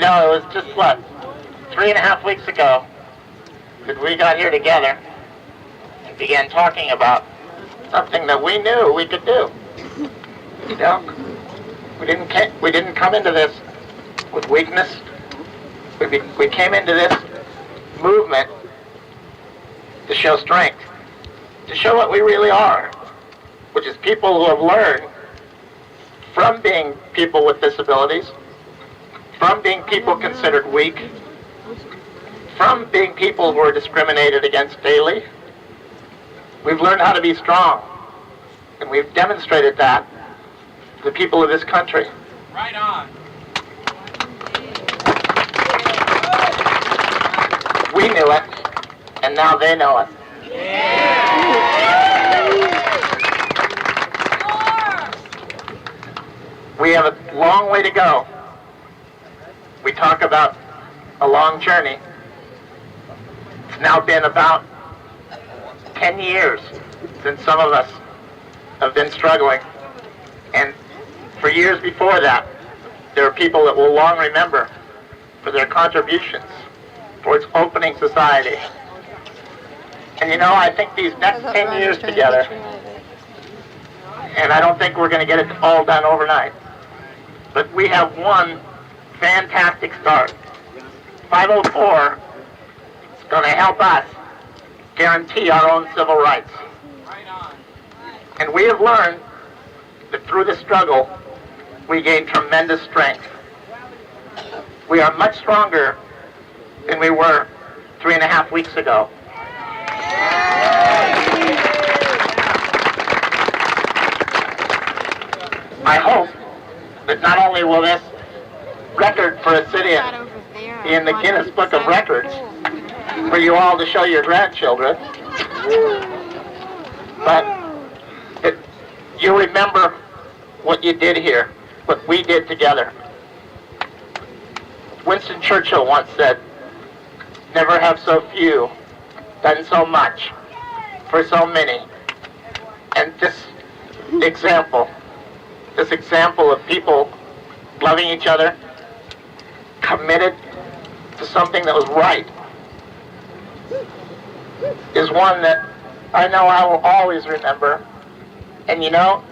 know, it was just, what, 3.5 weeks ago that we got here together and began talking about something that we knew we could do. You know, we didn't come into this with weakness. We came into this movement to show strength, to show what we really are, which is people who have learned from being people with disabilities, from being people considered weak, from being people who are discriminated against daily. We've learned how to be strong, and we've demonstrated that to the people of this country. Right on. We knew it, and now they know it. We have a long way to go. We talk about a long journey. It's now been about 10 years since some of us have been struggling. And for years before that, there are people that will long remember for their contributions towards opening society. And you know, I think these next 10 years together, and I don't think we're going to get it all done overnight, but we have one fantastic start. 504 is going to help us guarantee our own civil rights. And we have learned that through the struggle, we gain tremendous strength. We are much stronger than we were 3.5 weeks ago. I hope that not only will this record for a sit-in in the Guinness Book of Records for you all to show your grandchildren, but that you remember what you did here, what we did together. Winston Churchill once said, "Never have so few done so much for so many." And this example of people loving each other, committed to something that was right, is one that I know I will always remember. And you know,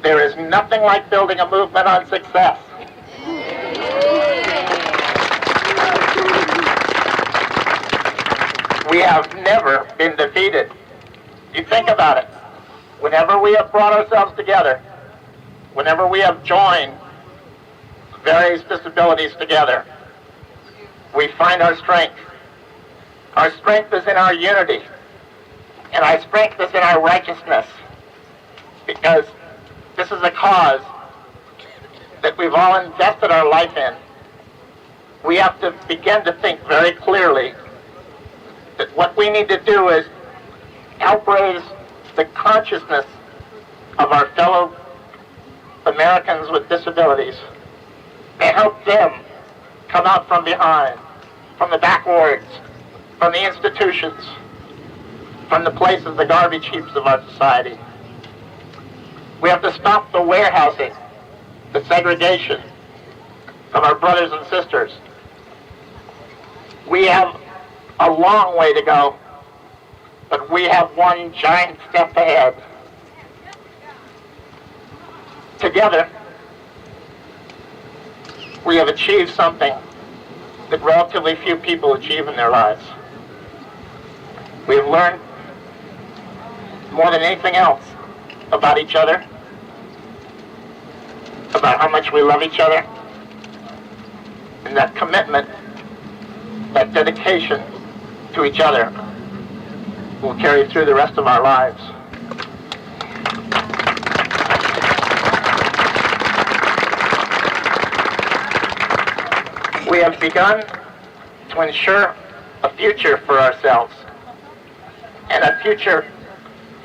there is nothing like building a movement on success. We have never been defeated. You think about it. Whenever we have brought ourselves together, whenever we have joined various disabilities together, we find our strength. Our strength is in our unity, and our strength is in our righteousness, because this is a cause that we've all invested our life in. We have to begin to think very clearly that what we need to do is help raise the consciousness of our fellow Americans with disabilities, and help them come out from behind, from the backwards, from the institutions, from the places, the garbage heaps of our society. We have to stop the warehousing, the segregation of our brothers and sisters. We have a long way to go, but we have one giant step ahead. Together, we have achieved something that relatively few people achieve in their lives. We have learned more than anything else about each other, about how much we love each other, and that commitment, that dedication to each other will carry through the rest of our lives. We have begun to ensure a future for ourselves, and a future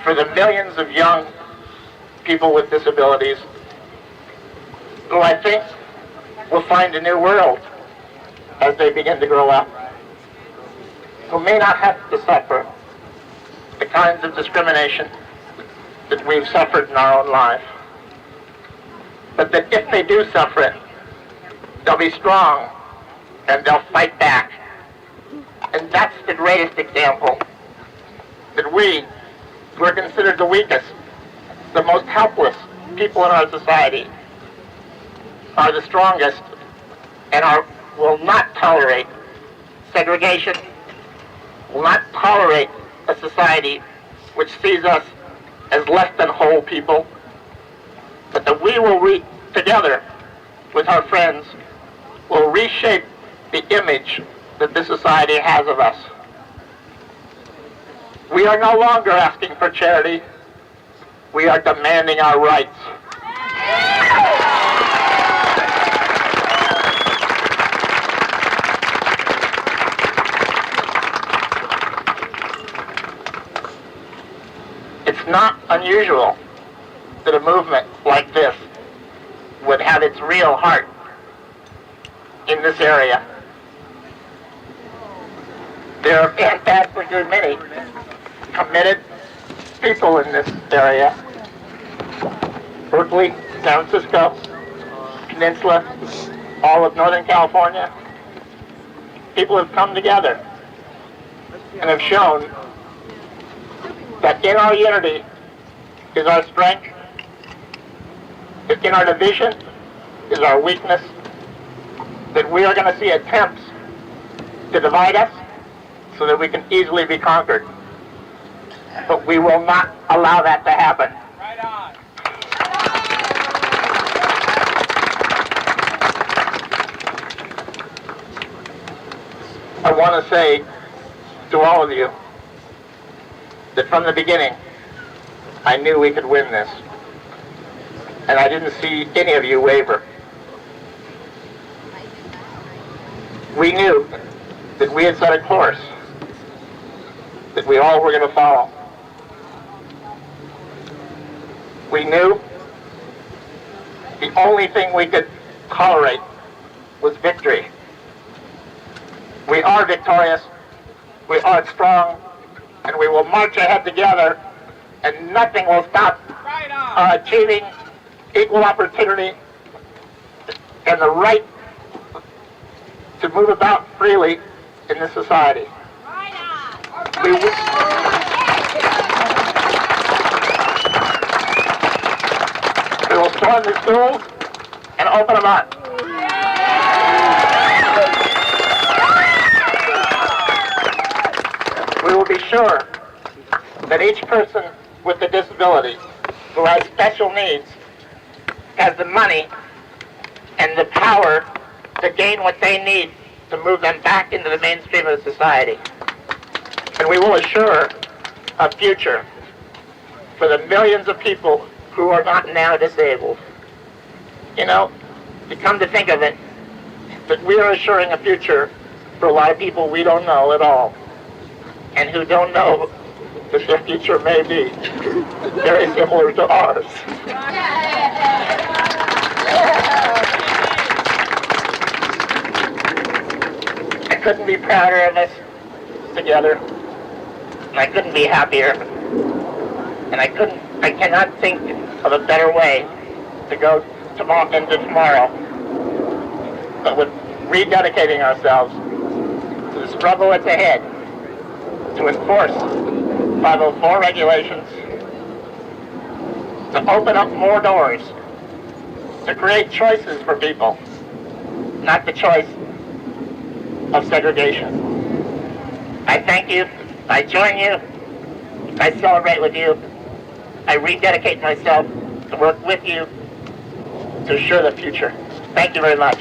for the millions of young people with disabilities who I think will find a new world as they begin to grow up, who may not have to suffer the kinds of discrimination that we've suffered in our own life, but that if they do suffer it, they'll be strong and they'll fight back. And that's the greatest example, that we, who are considered the weakest, the most helpless people in our society, are the strongest and will not tolerate segregation, will not tolerate a society which sees us as less than whole people, but that we will, together with our friends, will reshape the image that this society has of us. We are no longer asking for charity. We are demanding our rights. It's not unusual that a movement like this would have its real heart in this area. There are fantastically many committed people in this area. Berkeley, San Francisco, Peninsula, all of Northern California. People have come together and have shown that in our unity is our strength, that in our division is our weakness, that we are going to see attempts to divide us so that we can easily be conquered. But we will not allow that to happen. Right on. I want to say to all of you that from the beginning, I knew we could win this. And I didn't see any of you waver. We knew that we had set a course that we all were going to follow. We knew the only thing we could tolerate was victory. We are victorious, we are strong, and we will march ahead together, and nothing will stop achieving equal opportunity and the right to move about freely in this society. We will storm the schools and open them up. We will be sure that each person with a disability who has special needs has the money and the power to gain what they need to move them back into the mainstream of society. And we will assure a future for the millions of people who are not now disabled. You know, to come to think of it, that we are assuring a future for a lot of people we don't know at all, and who don't know that their future may be very similar to ours. I couldn't be prouder of us together, and I couldn't be happier, and I cannot think of a better way to go into tomorrow, but with rededicating ourselves to the struggle that's ahead, to enforce 504 regulations, to open up more doors, to create choices for people, not the choice of segregation. I thank you, I join you, I celebrate with you, I rededicate myself to work with you to assure the future. Thank you very much.